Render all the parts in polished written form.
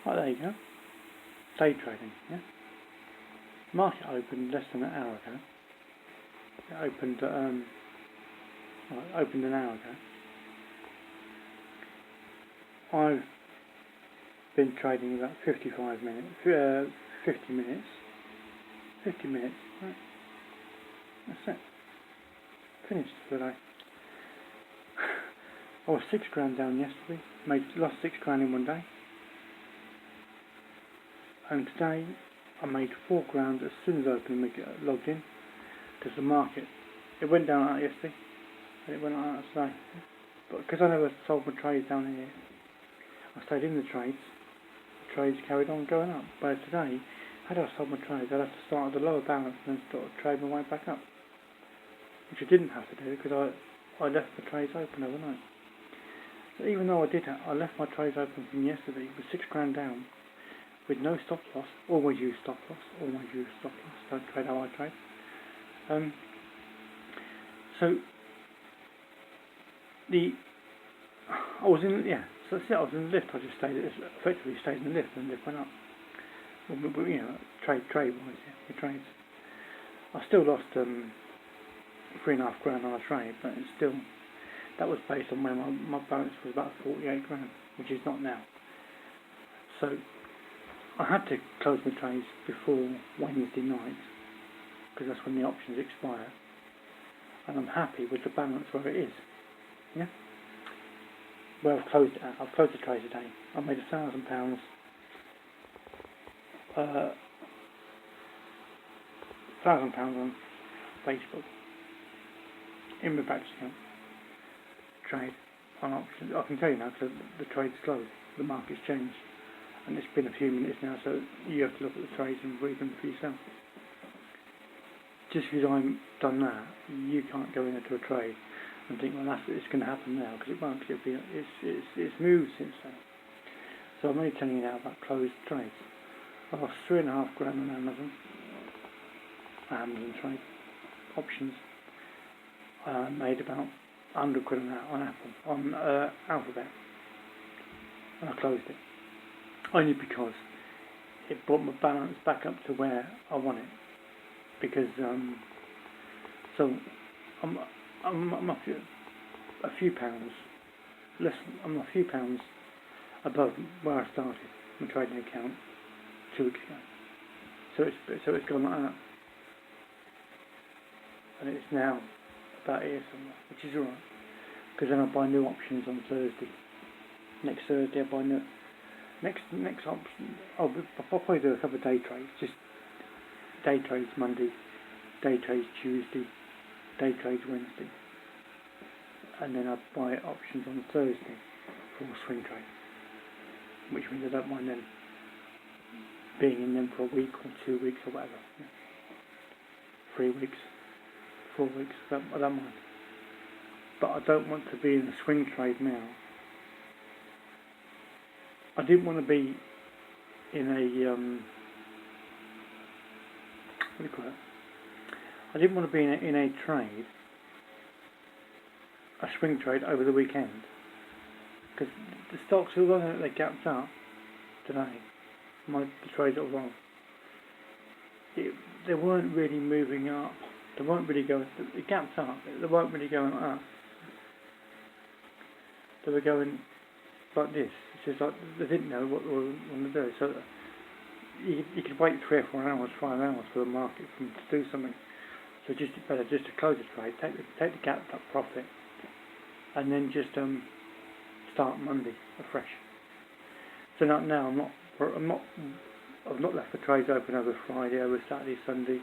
Right, there you go. Day trading, yeah. Market opened less than an hour ago. It opened opened an hour ago. I've been trading about 55 minutes, 50 minutes. 50 minutes, right. That's it. Finished for the day. I was £6 down yesterday, lost £6 in one day. And today I made £4 as soon as I logged in, because the market, it went down like that yesterday, and it went like that today. But because I never sold my trades down here, I stayed in the trades carried on going up. Whereas today, had I sold my trades, I'd have to start at the lower balance and then start trading my way back up, which I didn't have to do because I left the trades open overnight. So even though I left my trades open from yesterday with £6 down, with no stop loss. Always use stop loss. Always use stop loss. Don't trade how I trade. So I was in the lift. I just effectively stayed in the lift, and the lift went up. Well, trade wise, the trades. I still lost £3.5 on a trade, but it's still, that was based on when my balance was about 48 grand, which is not now. So I had to close my trades before Wednesday night, because that's when the options expire, and I'm happy with the balance where it is. Yeah. Where I've closed it at. I've closed the trade today. I made £1,000. £1,000 on Facebook in my back account. Trade on options. I can tell you now because the trade's closed. The market's changed, and it's been a few minutes now, so you have to look at the trades and read them for yourself. Just because I've done that, you can't go into a trade and think, well, it's going to happen now, because it won't. It's moved since then. So I'm only telling you now about closed trades. I lost £3.5 on Amazon trade options. I made about £100 on Alphabet, and I closed it only because it brought my balance back up to where I want it. Because so I'm a few pounds less. I'm a few pounds above where I started my trading account 2 weeks ago. So it's gone like that, and it's now about here somewhere, which is alright. Because then I'll buy new options on Thursday. Next Thursday I'll buy new. Next option. I'll probably do a couple of day trades. Just day trades Monday, day trades Tuesday, day trades Wednesday, and then I'll buy options on Thursday for a swing trade, which means I don't mind them being in them for a week or 2 weeks or whatever. 3 weeks, 4 weeks, I don't mind. But I don't want to be in a swing trade now. I didn't want to be in a what do you call it? I didn't want to be in a trade, a swing trade over the weekend, because the stocks, although they gapped up today, the trades that were on, they weren't really moving up. They weren't really going. They gapped up. They weren't really going up. They were going like this. It's just like they didn't know what they were going to do. So you could wait 3 or 4 hours, 5 hours for the market to do something. So just better just to close the trade, take the gapped up profit, and then just start Monday afresh. So now I've not left the trades open over Friday, over Saturday, Sunday,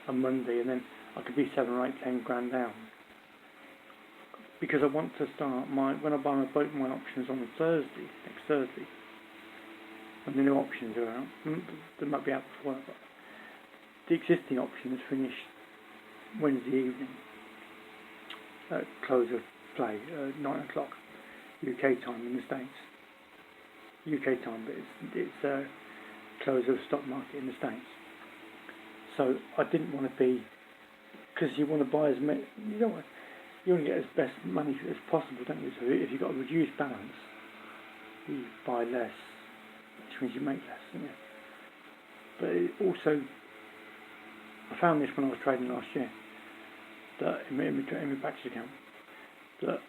and Monday, and then I could be 7 or 8, 10 grand down. Because I want to start when I buy both my options on next Thursday, when the new options are out. They might be out before that, but the existing options finish Wednesday evening, close of play, 9 o'clock UK time in the States. UK time, but it's close of stock market in the States. So I didn't want to be, because you want to buy as many, you want to get as best money as possible, don't you? So if you've got a reduced balance, you buy less, which means you make less, don't you? But it also, I found this when I was trading last year, that in my practice account, that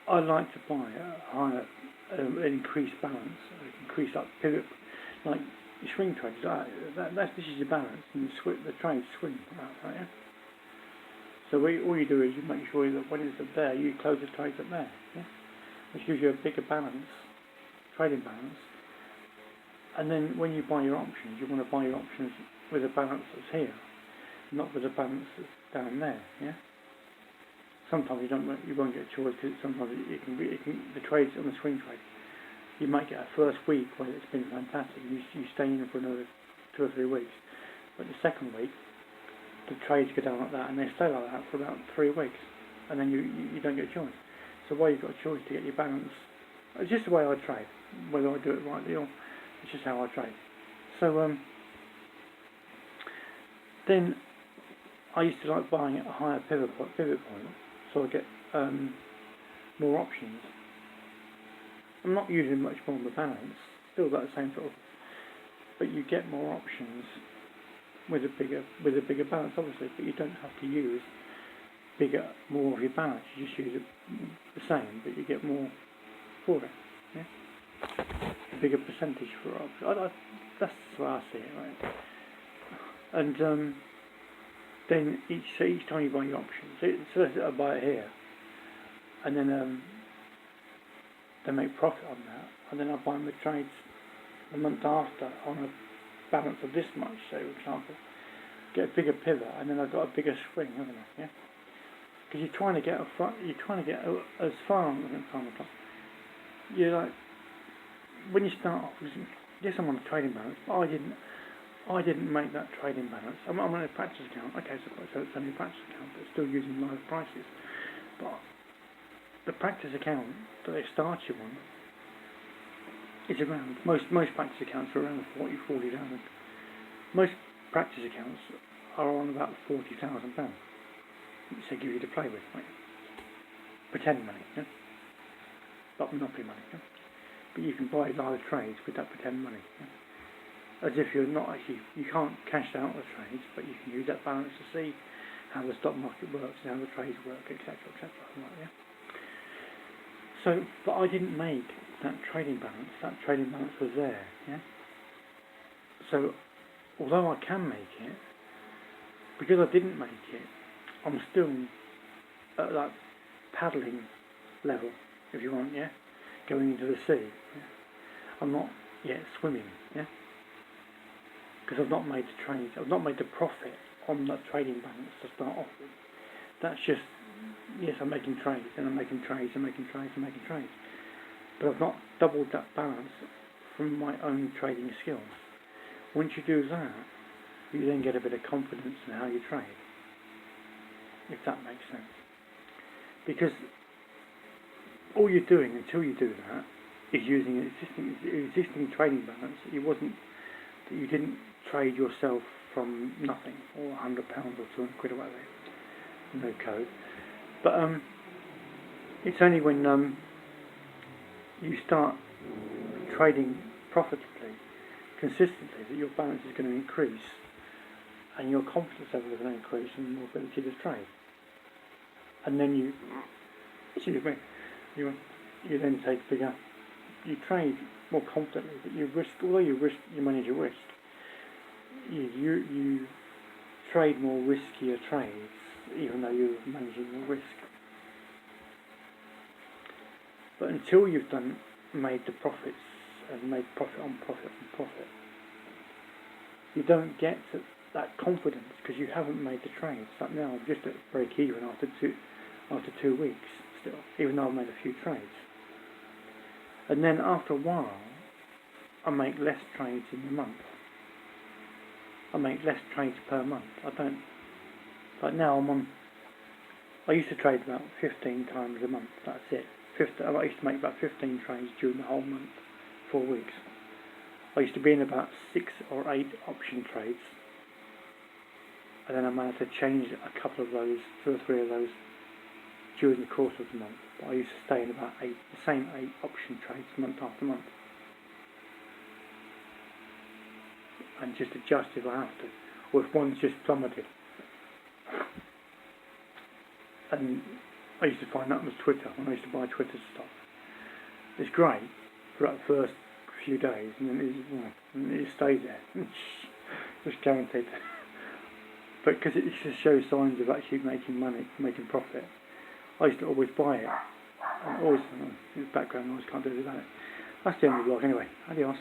I like to buy a higher, an increased balance, increased up pivot, like swing trades. This is your balance, and the trades swing, right? Yeah? So all you do is you make sure that when it's up there, you close the trades up there, yeah? Which gives you a bigger balance, trading balance. And then when you buy your options, you want to buy your options with a balance that's here, not with a balance that's down there, yeah? Sometimes you won't get a choice, because sometimes the trades on the swing trade, you might get a first week where it's been fantastic, and you stay in for another 2 or 3 weeks. But the second week, the trades go down like that, and they stay like that for about 3 weeks, and then you don't get a choice. So why you've got a choice to get your balance? It's just the way I trade, whether I do it rightly or it's just how I trade. So then I used to like buying at a higher pivot point, so I get more options. I'm not using much more on the balance, still about the same sort of, but you get more options with a bigger balance, obviously. But you don't have to use more of your balance. You just use the same, but you get more for it. Yeah, a bigger percentage for options. That's the way I see it, right? And then each time you buy your options, so I buy it here, and then they make profit on that, and then I buy my trades the month after on a balance of this much, say for example, get a bigger pivot, and then I've got a bigger swing, haven't I? Yeah, because you're trying to get as far on the time. You're like, when you start off, yes, I'm on a trading balance, but I didn't make that trading balance. I'm on a practice account. Okay, so it's only a practice account, but still using live prices. But the practice account that they start you on is around, most practice accounts are around 40,000. Most practice accounts are on about £40,000, which they give you to play with, right? Pretend money, yeah? Not monopoly money, yeah? But you can buy live trades with that pretend money, yeah? As if you're not actually, you can't cash out the trades, but you can use that balance to see how the stock market works and how the trades work, etc., etc. Right, yeah? So, but I didn't make that trading balance. That trading balance was there, yeah. So, although I can make it, because I didn't make it, I'm still at that paddling level, if you want, yeah, going into the sea. Yeah? I'm not yet swimming, yeah, because I've not made the trades. I've not made the profit on that trading balance to start off with. That's just, yes, I'm making trades, and I'm making trades, and making trades, and making trades. But I've not doubled that balance from my own trading skills. Once you do that, you then get a bit of confidence in how you trade, if that makes sense. Because all you're doing until you do that is using an existing trading balance that you didn't trade yourself from nothing, or £100 or £200 or whatever. No code. But it's only when you start trading profitably, consistently, that your balance is going to increase, and your confidence level is going to increase, and your ability to trade. And then you then take bigger. You trade more confidently, but although you manage your risk. You trade more riskier trades, even though you're managing your risk. But until you've made the profits and made profit on profit on profit, you don't get that confidence, because you haven't made the trades. Like now, I'm just at break even after 2 weeks still, even though I've made a few trades. And then after a while, I make less trades in the month. I make less trades per month. I don't. Like now, I used to trade about 15 times a month. That's it. I used to make about 15 trades during the whole month, 4 weeks. I used to be in about 6 or 8 option trades, and then I managed to change a couple of those, 2 or 3 of those, during the course of the month. But I used to stay in about the same 8 option trades month after month. and just adjust if I have to, or if one's just plummeted. And I used to find that was Twitter, when I used to buy Twitter stuff. It's great for like the first few days, and then it stays there. Just guaranteed. But because it just shows signs of actually making money, making profit, I used to always buy it. And always, in the background, I always can't do without it. That's the end of the vlog anyway. Adios.